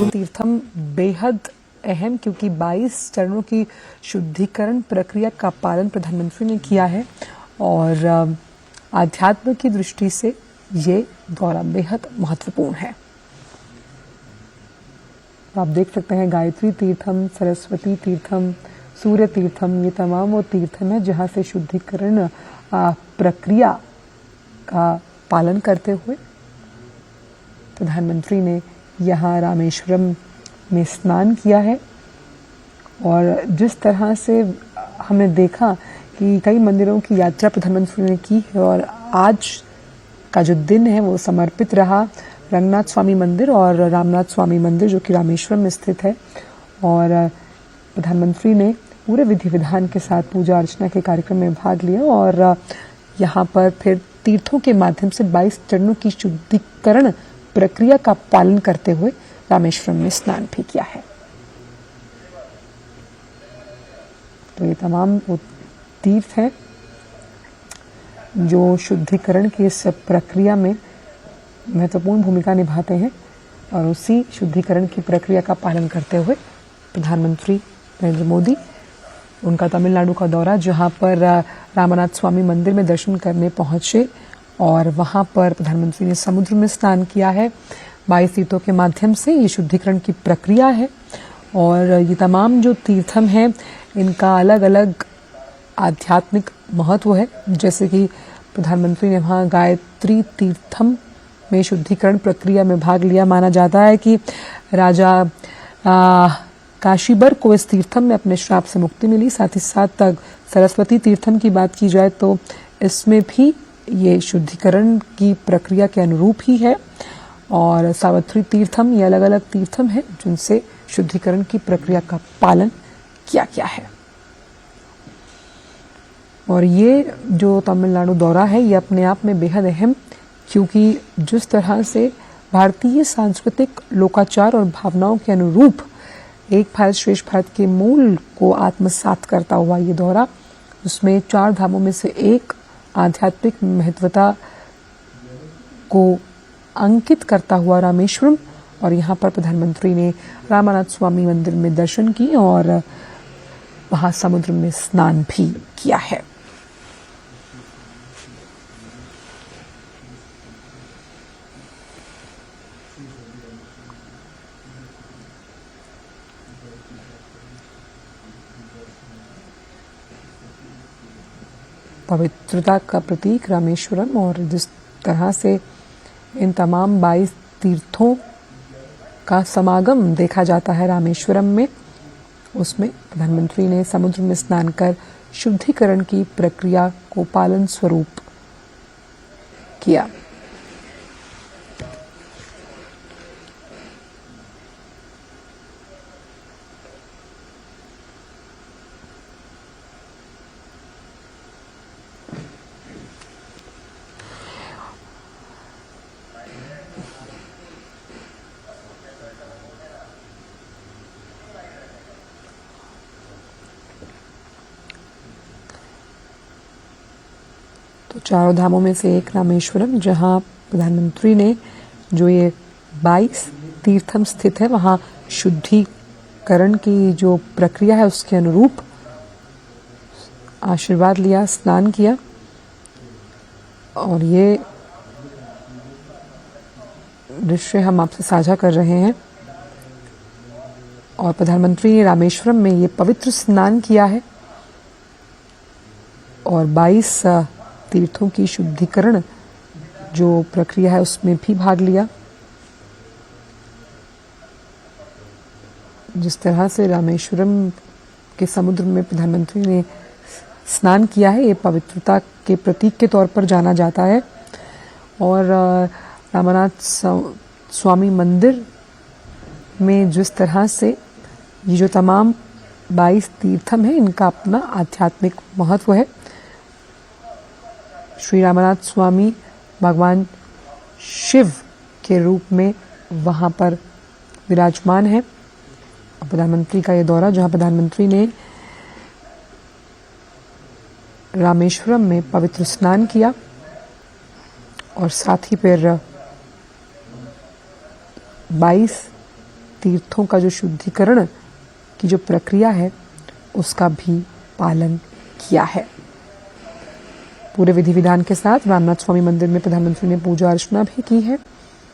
तीर्थम बेहद अहम, क्योंकि 22 चरणों की शुद्धिकरण प्रक्रिया का पालन प्रधानमंत्री ने किया है और आध्यात्म की दृष्टि से ये दौरा बेहद महत्वपूर्ण है। आप देख सकते हैं गायत्री तीर्थम, सरस्वती तीर्थम, सूर्य तीर्थम, ये तमाम वो तीर्थम है जहां से शुद्धिकरण प्रक्रिया का पालन करते हुए प्रधानमंत्री ने यहाँ रामेश्वरम में स्नान किया है। और जिस तरह से हमने देखा कि कई मंदिरों की यात्रा प्रधानमंत्री ने की है और आज का जो दिन है वो समर्पित रहा रंगनाथ स्वामी मंदिर और रामनाथ स्वामी मंदिर जो कि रामेश्वरम में स्थित है। और प्रधानमंत्री ने पूरे विधि विधान के साथ पूजा अर्चना के कार्यक्रम में भाग लिया और यहाँ पर फिर तीर्थों के माध्यम से 22 चरणों की शुद्धिकरण प्रक्रिया का पालन करते हुए रामेश्वरम में स्नान भी किया है। तो ये तमाम वो तीर्थ हैं जो शुद्धिकरण की इस प्रक्रिया में महत्वपूर्ण भूमिका निभाते हैं और उसी शुद्धिकरण की प्रक्रिया का पालन करते हुए प्रधानमंत्री नरेंद्र मोदी उनका तमिलनाडु का दौरा, जहां पर रामनाथ स्वामी मंदिर में दर्शन करने पहुंचे और वहां पर प्रधानमंत्री ने समुद्र में स्नान किया है। 22 तीर्थों के माध्यम से ये शुद्धिकरण की प्रक्रिया है और ये तमाम जो तीर्थम हैं इनका अलग अलग आध्यात्मिक महत्व है। जैसे कि प्रधानमंत्री ने वहाँ गायत्री तीर्थम में शुद्धिकरण प्रक्रिया में भाग लिया। माना जाता है कि राजा काशीबर को इस तीर्थम में अपने श्राप से मुक्ति मिली। साथ ही साथ सरस्वती तीर्थम की बात की जाए तो इसमें भी ये शुद्धिकरण की प्रक्रिया के अनुरूप ही है। और सावित्री तीर्थम, ये अलग अलग तीर्थम है जिनसे शुद्धिकरण की प्रक्रिया का पालन किया गया है। और ये जो तमिलनाडु दौरा है ये अपने आप में बेहद अहम, क्योंकि जिस तरह से भारतीय सांस्कृतिक लोकाचार और भावनाओं के अनुरूप एक भारत श्रेष्ठ भारत के मूल को आत्मसात करता हुआ ये दौरा, उसमें 4 धामों में से एक आध्यात्मिक महत्वता को अंकित करता हुआ रामेश्वरम, और यहाँ पर प्रधानमंत्री ने रामनाथ स्वामी मंदिर में दर्शन किए और वहाँ समुद्र में स्नान भी किया है। पवित्रता का प्रतीक रामेश्वरम, और जिस तरह से इन तमाम 22 तीर्थों का समागम देखा जाता है रामेश्वरम में, उसमें प्रधानमंत्री ने समुद्र में स्नान कर शुद्धिकरण की प्रक्रिया को पालन स्वरूप किया। तो 4 धामों में से एक रामेश्वरम, जहां प्रधानमंत्री ने जो ये 22 तीर्थम स्थित है वहां शुद्धिकरण की जो प्रक्रिया है उसके अनुरूप आशीर्वाद लिया, स्नान किया। और ये दृश्य हम आपसे साझा कर रहे हैं। और प्रधानमंत्री ने रामेश्वरम में ये पवित्र स्नान किया है और 22 तीर्थों की शुद्धिकरण जो प्रक्रिया है उसमें भी भाग लिया। जिस तरह से रामेश्वरम के समुद्र में प्रधानमंत्री ने स्नान किया है, ये पवित्रता के प्रतीक के तौर पर जाना जाता है। और रामनाथ स्वामी मंदिर में जिस तरह से ये जो तमाम 22 तीर्थम है इनका अपना आध्यात्मिक महत्व है। श्री रामनाथ स्वामी भगवान शिव के रूप में वहाँ पर विराजमान है। प्रधानमंत्री का ये दौरा, जहाँ प्रधानमंत्री ने रामेश्वरम में पवित्र स्नान किया और साथ ही फिर 22 तीर्थों का जो शुद्धिकरण की जो प्रक्रिया है उसका भी पालन किया है। पूरे विधि विधान के साथ रामनाथ स्वामी मंदिर में प्रधानमंत्री ने पूजा अर्चना भी की है।